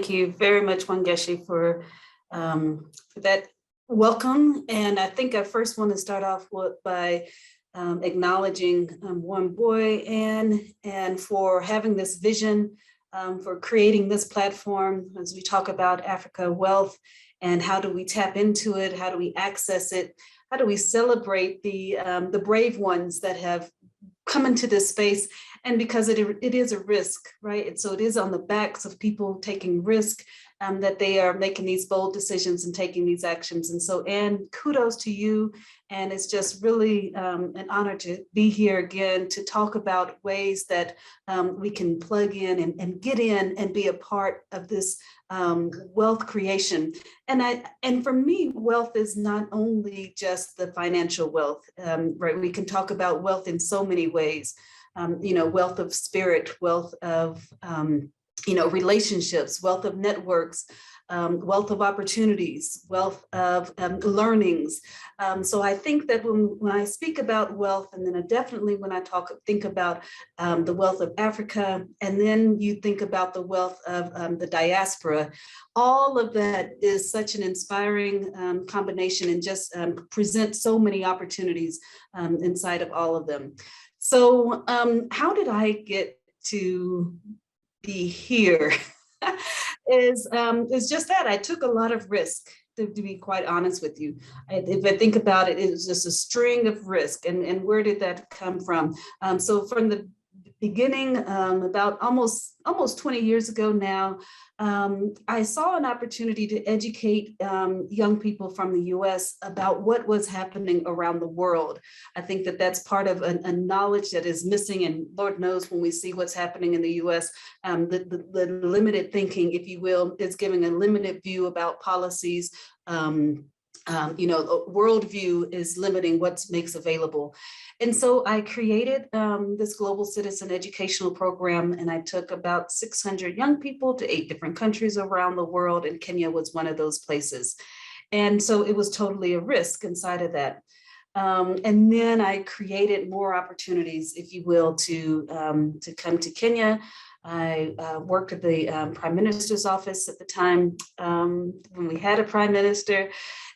Thank you very much, Wangeshi, for that welcome. And I think I first want to start off by acknowledging Warren Boy and for having this vision, for creating this platform as we talk about Africa wealth and how do we tap into it, how do we access it, how do we celebrate the brave ones that have come into this space, and because it is a risk, right? And so it is on the backs of people taking risk that they are making these bold decisions and taking these actions. And so, Anne, kudos to you. And it's just really an honor to be here again to talk about ways that we can plug in and get in and be a part of this wealth creation. And for me, wealth is not only just the financial wealth, right? We can talk about wealth in so many ways. Wealth of spirit, wealth of, relationships, wealth of networks, wealth of opportunities, wealth of learnings. So I think that when I speak about wealth, and then definitely when I think about the wealth of Africa, and then you think about the wealth of the diaspora, all of that is such an inspiring combination and just presents so many opportunities inside of all of them. So how did I get to be here? is just that I took a lot of risk, to be quite honest with you. If I think about it, it was just a string of risk. And where did that come from? So from the beginning, about almost 20 years ago now, I saw an opportunity to educate young people from the US about what was happening around the world. I think that that's part of a knowledge that is missing, and Lord knows when we see what's happening in the US, the limited thinking, if you will, is giving a limited view about policies. Worldview is limiting what makes available. And so I created this global citizen educational program, and I took about 600 young people to 8 different countries around the world, and Kenya was one of those places. And so it was totally a risk inside of that. And then I created more opportunities, if you will, to come to Kenya. I worked at the Prime Minister's office at the time when we had a Prime Minister,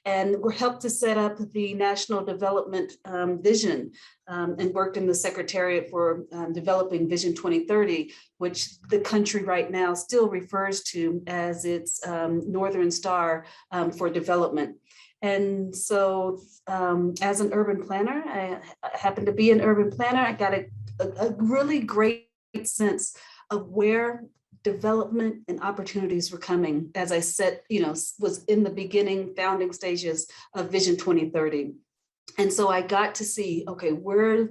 and were helped to set up the National Development Vision and worked in the Secretariat for developing Vision 2030, which the country right now still refers to as its Northern Star for development. And so as an urban planner, I happened to be an urban planner, I got a really great sense of where development and opportunities were coming, as I said, was in the beginning founding stages of Vision 2030. And so I got to see, okay, where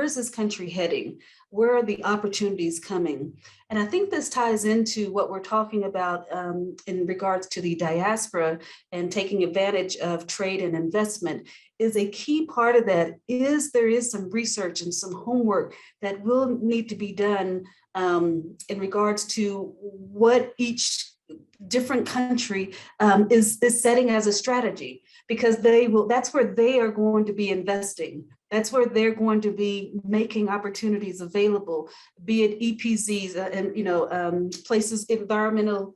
is this country heading? Where are the opportunities coming? And I think this ties into what we're talking about in regards to the diaspora and taking advantage of trade and investment. Is a key part of that is there is some research and some homework that will need to be done in regards to what each different country is setting as a strategy, because that's where they are going to be investing. That's where they're going to be making opportunities available, be it EPZs and places, environmental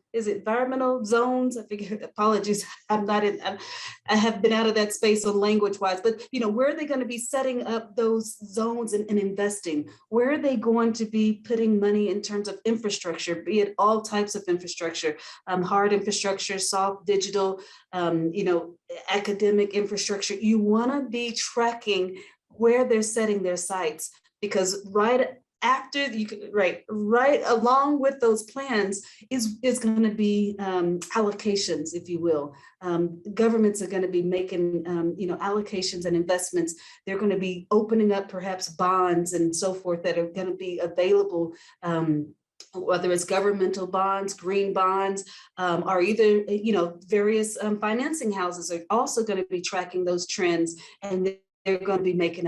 zones. I figure, apologies, I have been out of that space on language wise, but where are they going to be setting up those zones and investing? Where are they going to be putting money in terms of infrastructure, be it all types of infrastructure, hard infrastructure, soft, digital, academic infrastructure? You want to be tracking where they're setting their sites, because right along with those plans is going to be allocations, if you will. Governments are going to be making allocations and investments. They're going to be opening up perhaps bonds and so forth that are going to be available, whether it's governmental bonds, green bonds, or either various financing houses are also going to be tracking those trends, and they're going to be making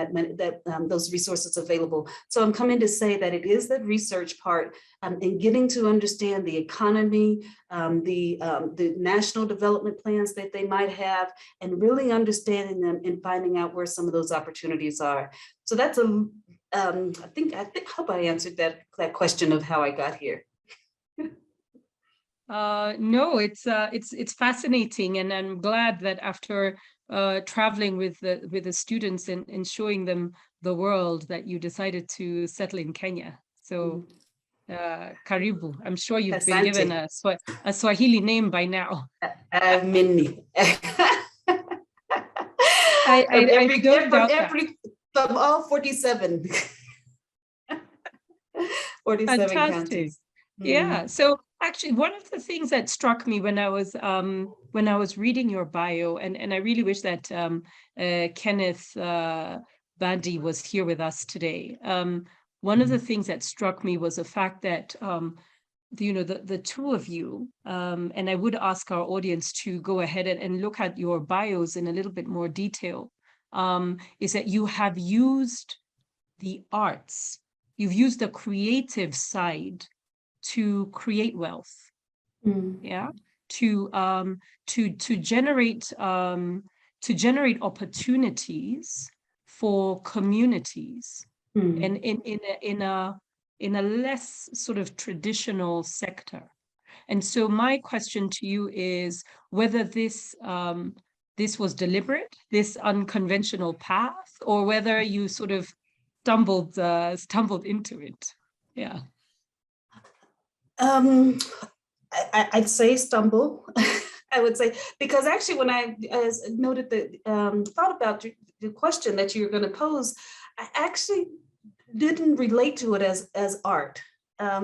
those resources available. So I'm coming to say that it is the research part and getting to understand the economy, the national development plans that they might have, and really understanding them and finding out where some of those opportunities are. So that's I hope I answered that question of how I got here. No, it's fascinating, and I'm glad that after traveling with the students and showing them the world, that you decided to settle in Kenya. So, karibu. I'm sure you've been given Asante. a Swahili name by now. Many. I don't From doubt that. from all 47. 47 Fantastic. counties. Yeah. So actually, one of the things that struck me when I was reading your bio, and I really wish that Kenneth Bandi was here with us today. One of the things that struck me was the fact that the two of you, and I would ask our audience to go ahead and look at your bios in a little bit more detail, is that you have used the arts, you've used the creative side to create wealth, yeah, to generate opportunities for communities, and in a less sort of traditional sector. And so my question to you is whether this was deliberate, this unconventional path, or whether you sort of stumbled into it. Yeah. I'd say stumble. I would say, because actually when I noted that, thought about the question that you're going to pose, I actually didn't relate to it as art.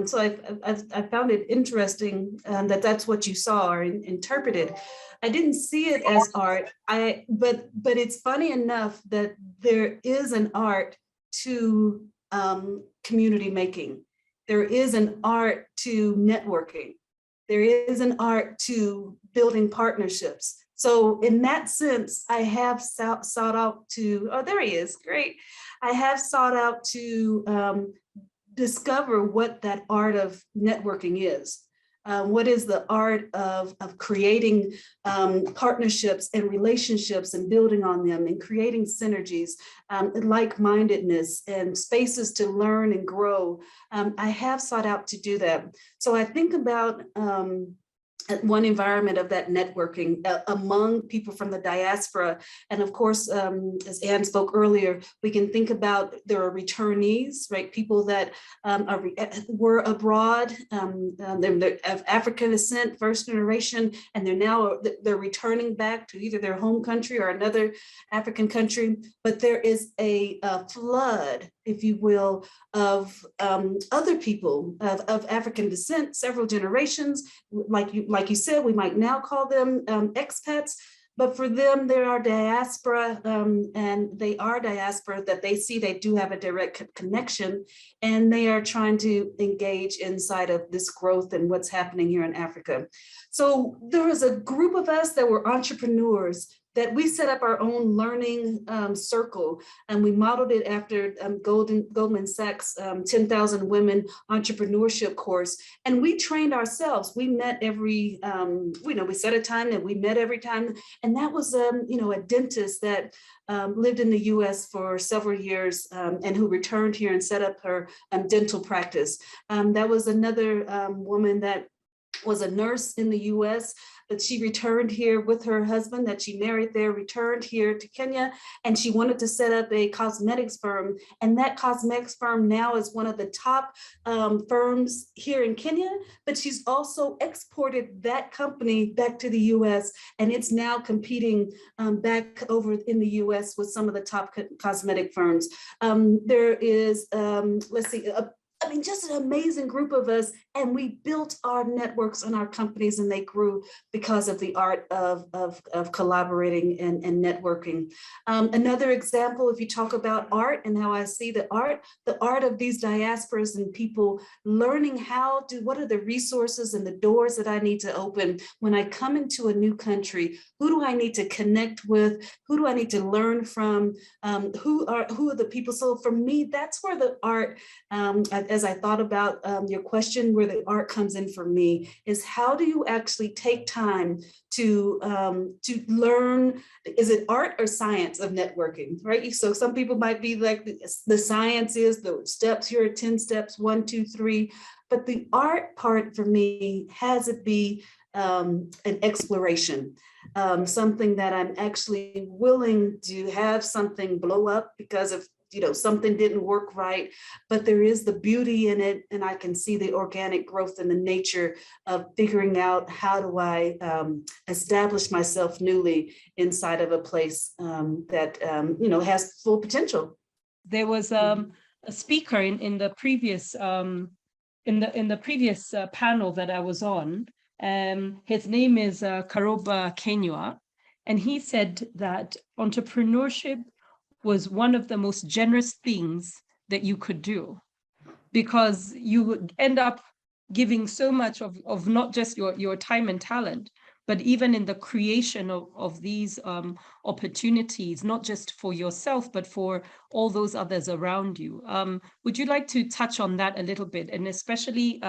So I found it interesting that that's what you saw or interpreted. I didn't see it as art. But it's funny enough that there is an art to community making. There is an art to networking. There is an art to building partnerships. So in that sense, I have sought out to, oh, there he is, great. I have sought out to discover what that art of networking is. What is the art of creating partnerships and relationships and building on them and creating synergies, like-mindedness and spaces to learn and grow. I have sought out to do that. So I think about one environment of that networking among people from the diaspora. And of course, as Anne spoke earlier, we can think about there are returnees, right? People that were abroad, they're of African descent, first generation, and they're returning back to either their home country or another African country. But there is a flood, if you will, of other people of African descent, several generations, like you said, we might now call them expats, but for them, they are diaspora, and they are diaspora that they see they do have a direct connection, and they are trying to engage inside of this growth and what's happening here in Africa. So there was a group of us that were entrepreneurs that we set up our own learning circle, and we modeled it after Goldman Sachs 10,000 Women Entrepreneurship course. And we trained ourselves. We met every, we set a time that we met every time. And that was, a dentist that lived in the US for several years and who returned here and set up her dental practice. That was another woman that was a nurse in the US, but she returned here with her husband that she married there, returned here to Kenya, and she wanted to set up a cosmetics firm. And that cosmetics firm now is one of the top firms here in Kenya, but she's also exported that company back to the US, and it's now competing back over in the US with some of the top cosmetic firms. There is, let's see, just an amazing group of us, and we built our networks and our companies, and they grew because of the art of collaborating and networking. Another example, if you talk about art and how I see the art of these diasporas and people learning what are the resources and the doors that I need to open when I come into a new country. Who do I need to connect with? Who do I need to learn from? Who are the people? So for me, that's where the art, as I thought about your question, where the art comes in for me, is how do you actually take time to learn? Is it art or science of networking, right? So some people might be like, the science is the steps, here are 10 steps, 1, 2, 3. but the art part for me has it be an exploration, something that I'm actually willing to have something blow up because of, something didn't work right, but there is the beauty in it. And I can see the organic growth and the nature of figuring out how do I establish myself newly inside of a place that, has full potential. There was a speaker in the previous panel that I was on. His name is Karoba Kenywa, and he said that entrepreneurship was one of the most generous things that you could do, because you would end up giving so much of not just your time and talent, but even in the creation of these opportunities, not just for yourself, but for all those others around you. Would you like to touch on that a little bit, and especially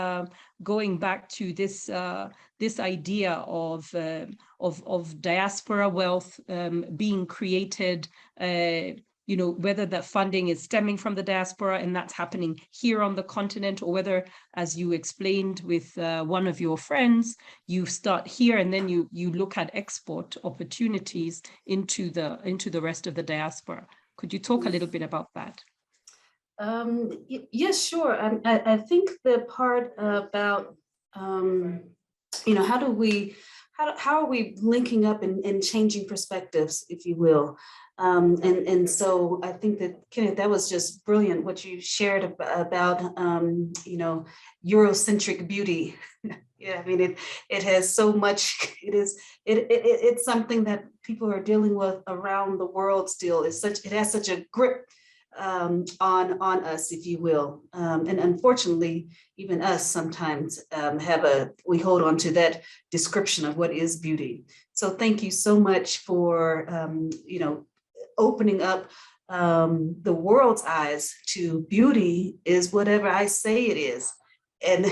going back to this idea of diaspora wealth being created, whether that funding is stemming from the diaspora and that's happening here on the continent, or whether, as you explained with one of your friends, you start here and then you look at export opportunities into the rest of the diaspora. Could you talk a little bit about that? Yes, sure. I think the part about, how are we linking up and changing perspectives, if you will. And so I think that, Kenneth, that was just brilliant what you shared about Eurocentric beauty. Yeah, I mean, it has so much. It's something that people are dealing with around the world still. It has such a grip on us, if you will, and unfortunately, even us sometimes we hold on to that description of what is beauty. So thank you so much for opening up the world's eyes to beauty is whatever I say it is, and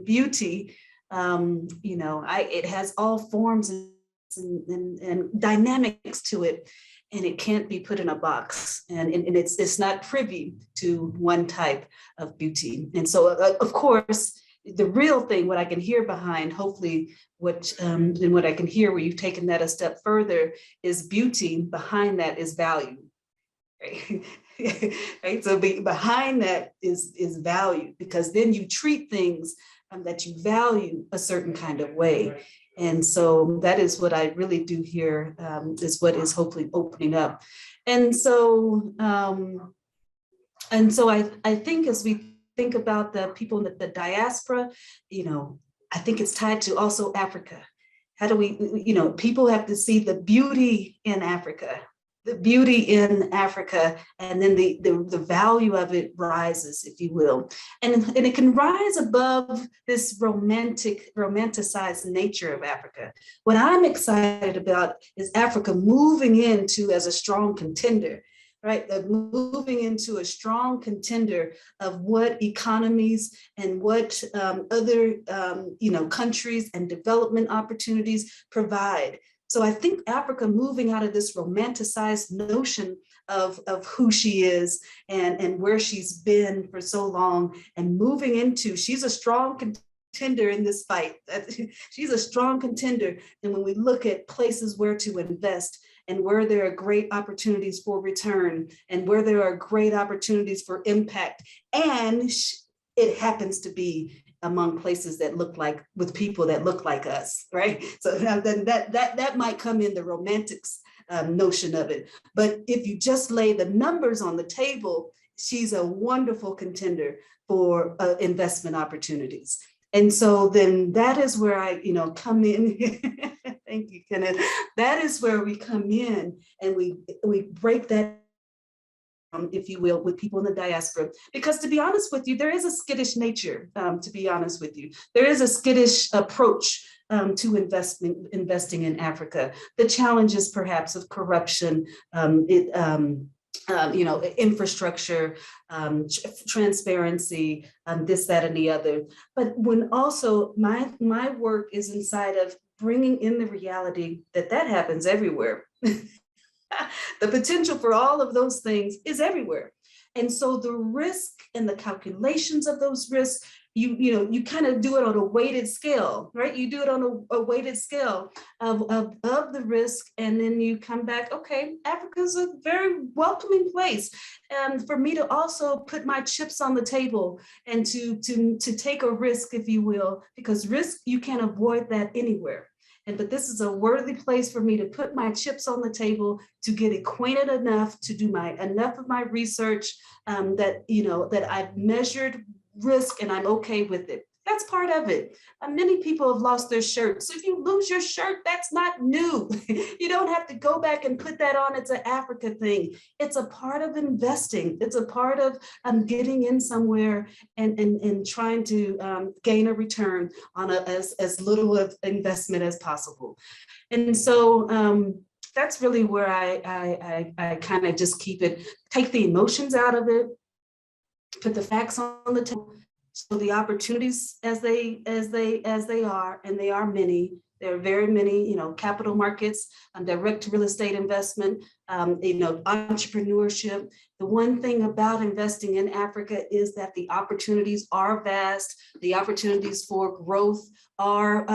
beauty, it has all forms and dynamics to it. And it can't be put in a box, and it's not privy to one type of beauty. And so, of course, the real thing, what I can hear behind, hopefully, what I can hear where you've taken that a step further, is beauty. Behind that is value, right? Right? So behind that is value, because then you treat things that you value a certain kind of way. And so that is what I really do here, is what is hopefully opening up. And so I think as we think about the people in the diaspora, I think it's tied to also Africa. How do we, people have to see the beauty in Africa, and then the value of it rises, if you will. And it can rise above this romanticized nature of Africa. What I'm excited about is Africa moving into as a strong contender, right? Moving into a strong contender of what economies and what other countries and development opportunities provide. So I think Africa moving out of this romanticized notion of who she is and where she's been for so long, and moving into, she's a strong contender in this fight. She's a strong contender. And when we look at places where to invest, and where there are great opportunities for return, and where there are great opportunities for impact, and it happens to be among places that look like, with people that look like us, right? So then that might come in the romantics notion of it. But if you just lay the numbers on the table, she's a wonderful contender for investment opportunities. And so then that is where I, come in. Thank you, Kenneth. That is where we come in, and we break that, if you will, with people in the diaspora. Because to be honest with you, there is a skittish nature, to be honest with you. There is a skittish approach to investing in Africa. The challenges perhaps of corruption, infrastructure, transparency, this, that, and the other. But when also my work is inside of bringing in the reality that happens everywhere. The potential for all of those things is everywhere. And so the risk and the calculations of those risks, you kind of do it on a weighted scale, right? You do it on a weighted scale of the risk, and then you come back, okay, Africa's a very welcoming place. And for me to also put my chips on the table and to take a risk, if you will, because risk, you can't avoid that anywhere. But this is a worthy place for me to put my chips on the table, to get acquainted enough, to do enough of my research, that I've measured risk and I'm okay with it. That's part of it. Many people have lost their shirt. So if you lose your shirt, that's not new. You don't have to go back and put that on. It's an Africa thing. It's a part of investing. It's a part of getting in somewhere and trying to gain a return on as little of investment as possible. And so that's really where I kind of just take the emotions out of it, put the facts on the table. So the opportunities as they are, and they are many. There are very many, capital markets, direct real estate investment, entrepreneurship. The one thing about investing in Africa is that the opportunities are vast. The opportunities for growth are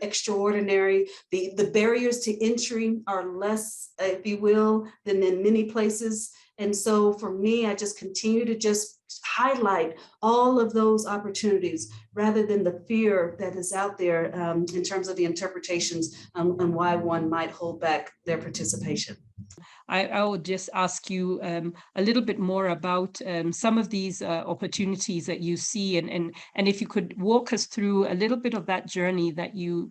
extraordinary. The barriers to entry are less, if you will, than in many places. And so for me, I just continue to just highlight all of those opportunities rather than the fear that is out there in terms of the interpretations and why one might hold back their participation. I would just ask you a little bit more about some of these opportunities that you see, and if you could walk us through a little bit of that journey that you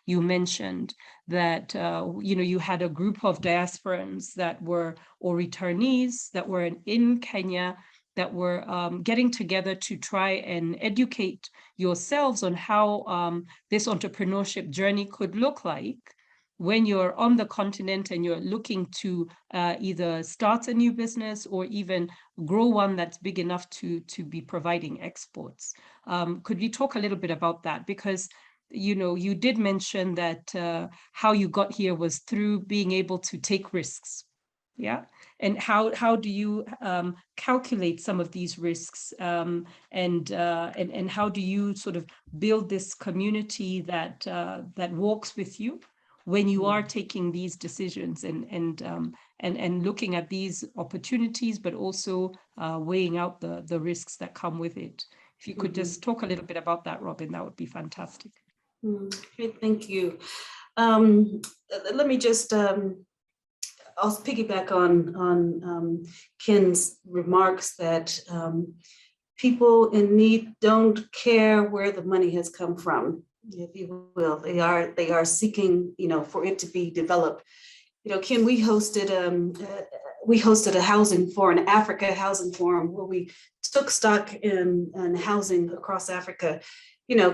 mentioned, that you had a group of diasporans that were, or returnees that were in Kenya, that were getting together to try and educate yourselves on how this entrepreneurship journey could look like when you're on the continent and you're looking to either start a new business or even grow one that's big enough to be providing exports. Could you talk a little bit about that? Because you did mention that how you got here was through being able to take risks. Yeah. And how do you calculate some of these risks, and how do you sort of build this community that walks with you when you are taking these decisions and looking at these opportunities, but also weighing out the risks that come with it? If you could just talk a little bit about that, Robyn, that would be fantastic. Great, thank you. Let me just I'll piggyback on Ken's remarks that people in need don't care where the money has come from, if you will. They are seeking, for it to be developed. Ken, we hosted a housing forum, an Africa housing forum, where we took stock in housing across Africa.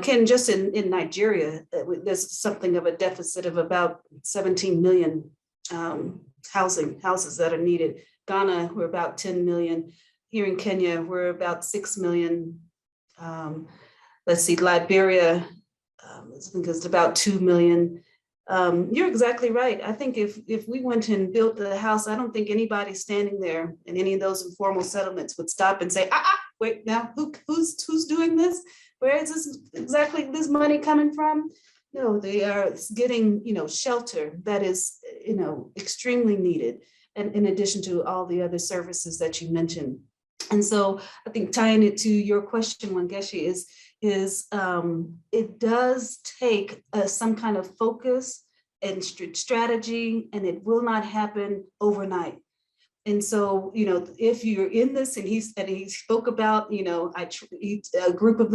Ken, just in Nigeria, there's something of a deficit of about 17 million houses that are needed. Ghana, we're about 10 million. Here in Kenya, we're about 6 million. Let's see, Liberia, I think it's about 2 million. You're exactly right. I think if we went and built the house, I don't think anybody standing there in any of those informal settlements would stop and say, wait, now who's doing this? Where is this money coming from? No, they are getting, shelter that is, extremely needed, and in addition to all the other services that you mentioned. And so I think tying it to your question, Wangeshi, is it does take some kind of focus and strategy, and it will not happen overnight. And so, if you're in this, and he spoke about, a group of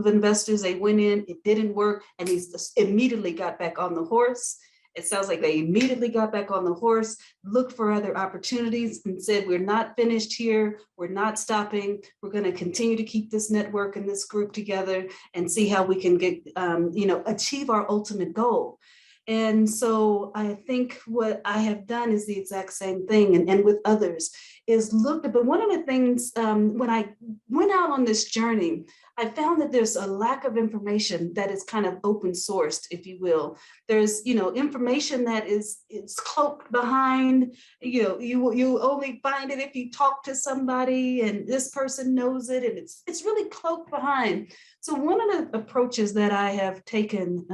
investors, they went in, it didn't work, and he immediately got back on the horse. It sounds like they immediately got back on the horse, looked for other opportunities, and said, we're not finished here. We're not stopping. We're going to continue to keep this network and this group together and see how we can get, achieve our ultimate goal. And so I think what I have done is the exact same thing, and with others, is looked at. But one of the things, when I went out on this journey, I found that there's a lack of information that is kind of open sourced, if you will. There's, information that it's cloaked behind, you only find it if you talk to somebody and this person knows it, and it's really cloaked behind. So one of the approaches that I have taken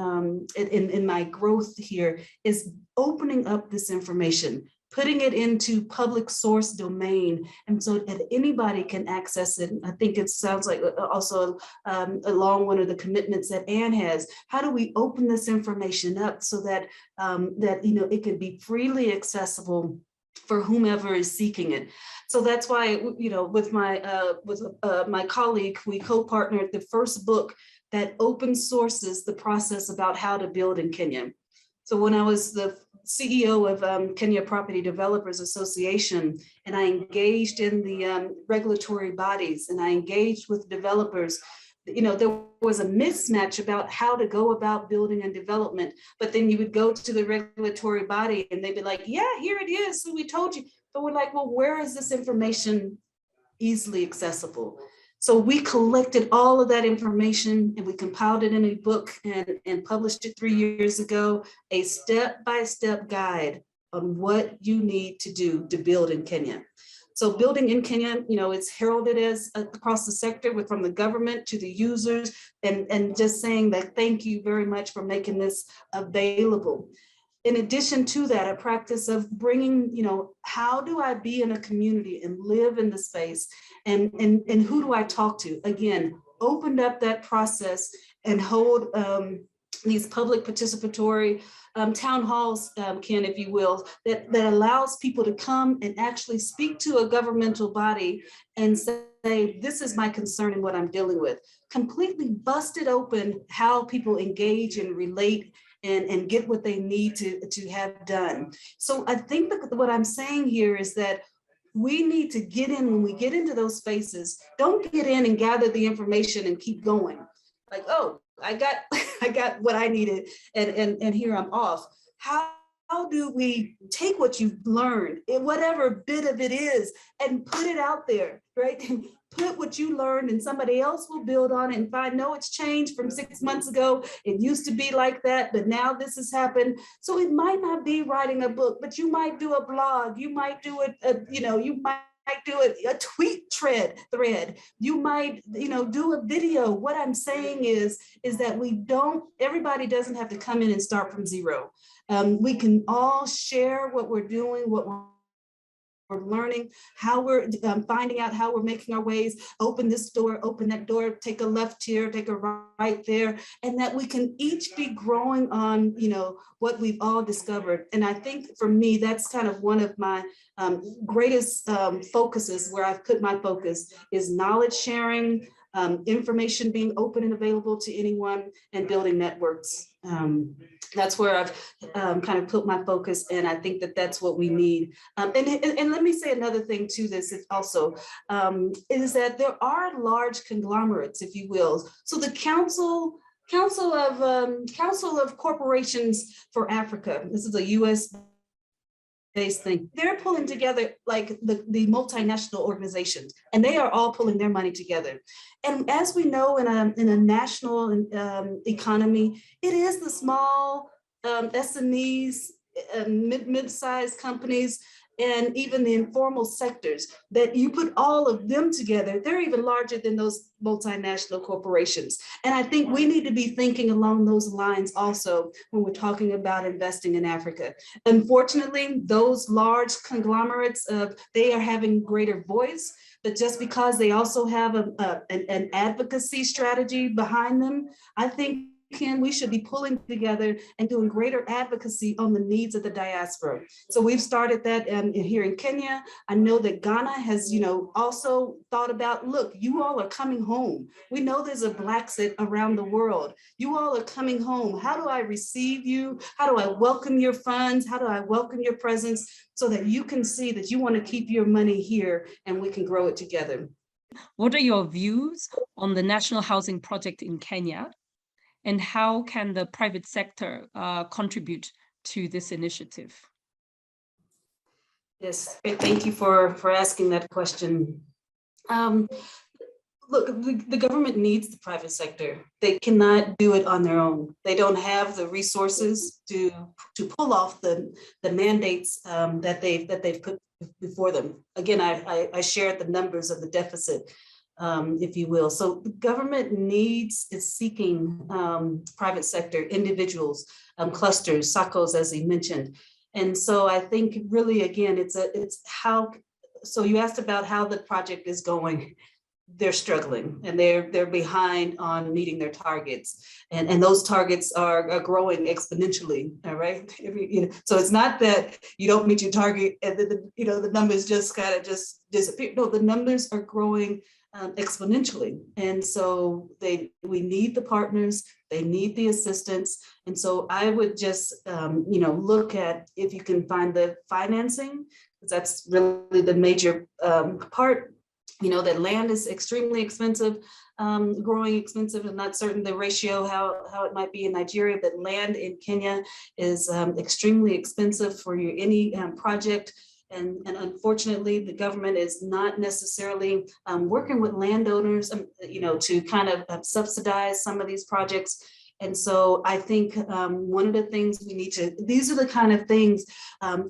in my growth here is opening up this information, putting it into public source domain, and so that anybody can access it. I think it sounds like also along one of the commitments that Anne has. How do we open this information up so that it can be freely accessible for whomever is seeking it? So that's why, with my colleague, we co-partnered the first book that open sources the process about how to build in Kenya. So when I was the CEO of Kenya Property Developers Association, and I engaged in the regulatory bodies, and I engaged with developers, there was a mismatch about how to go about building and development. But then you would go to the regulatory body and they'd be like, yeah, here it is. So we told you. But we're like, well, where is this information easily accessible? So we collected all of that information and we compiled it in a book and published it 3 years ago, a step-by-step guide on what you need to do to build in Kenya. So building in Kenya, it's heralded as across the sector, from the government to the users, and just saying that thank you very much for making this available. In addition to that, a practice of bringing, how do I be in a community and live in the space, and who do I talk to? Again, opened up that process and hold these public participatory town halls, Ken, if you will, that allows people to come and actually speak to a governmental body and say, this is my concern and what I'm dealing with. Completely busted open how people engage and relate and get what they need to have done. So I think that what I'm saying here is that we need to get in. When we get into those spaces, don't get in and gather the information and keep going. Like, oh, I got what I needed, and here I'm off. How do we take what you've learned, whatever bit of it is, and put it out there, right? Put what you learned and somebody else will build on it and find, no, it's changed from 6 months ago. It used to be like that, but now this has happened. So it might not be writing a book, but you might do a blog. You might do it, you might do a tweet thread. You might, do a video. What I'm saying is that everybody doesn't have to come in and start from zero. We can all share what we're doing, what we're learning, how we're finding out how we're making our ways, open this door, open that door, take a left here, take a right there, and that we can each be growing on, what we've all discovered. And I think for me, that's kind of one of my greatest focuses, where I've put my focus, is knowledge sharing, information being open and available to anyone, and building networks. That's where I've kind of put my focus, and I think that that's what we need. And let me say another thing to this is also, is that there are large conglomerates, if you will. So the Council of Corporations for Africa, this is a US based thing. They're pulling together like the multinational organizations, and they are all pulling their money together. And as we know, in a national economy, it is the small SMEs, mid-sized companies, and even the informal sectors that you put all of them together. They're even larger than those multinational corporations. And I think we need to be thinking along those lines also when we're talking about investing in Africa. Unfortunately, those large conglomerates, they are having greater voice, but just because they also have an advocacy strategy behind them, I think we should be pulling together and doing greater advocacy on the needs of the diaspora. So we've started that here in Kenya. I know that Ghana has, also thought about, look, you all are coming home. We know there's a Blaxit around the world. You all are coming home. How do I receive you? How do I welcome your funds? How do I welcome your presence so that you can see that you want to keep your money here and we can grow it together? What are your views on the National Housing Project in Kenya? And how can the private sector contribute to this initiative? Yes, thank you for asking that question. Look, the government needs the private sector. They cannot do it on their own. They don't have the resources to pull off the mandates that they've put before them. Again, I shared the numbers of the deficit, if you will. So the government is seeking private sector individuals, clusters, SACOs, as he mentioned. And so I think really, again, it's how. So you asked about how the project is going. They're struggling and they're behind on meeting their targets, and those targets are growing exponentially. All right, so it's not that you don't meet your target and the numbers just kind of just disappear. No, the numbers are growing exponentially, and so we need the partners, they need the assistance. And so I would just look at if you can find the financing, because that's really the major part. That land is extremely expensive, growing expensive. I'm not certain the ratio, how it might be in Nigeria, but land in Kenya is extremely expensive for any project. And unfortunately, the government is not necessarily working with landowners, to kind of subsidize some of these projects. And so I think one of the things these are the kind of things,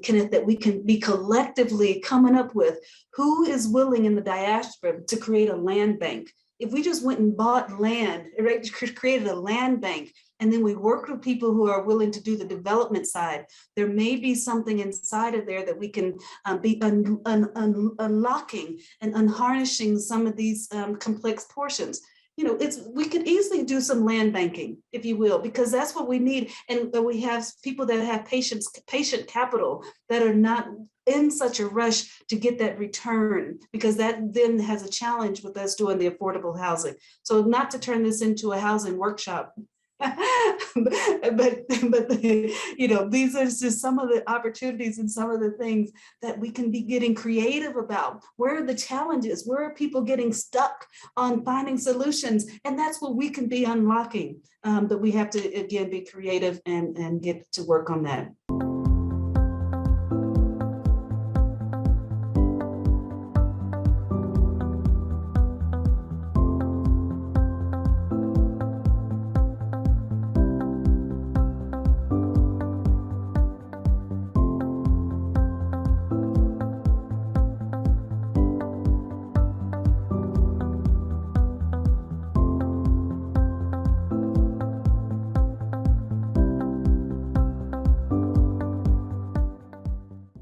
Kenneth, that we can be collectively coming up with. Who is willing in the diaspora to create a land bank? If we just went and bought land, right, created a land bank, and then we work with people who are willing to do the development side, there may be something inside of there that we can be unlocking and unharnessing some of these complex portions. We could easily do some land banking, if you will, because that's what we need. And we have people that have patient capital that are not in such a rush to get that return, because that then has a challenge with us doing the affordable housing. So not to turn this into a housing workshop, but these are just some of the opportunities and some of the things that we can be getting creative about. Where are the challenges? Where are people getting stuck on finding solutions? And that's what we can be unlocking. But we have to, again, be creative and get to work on that.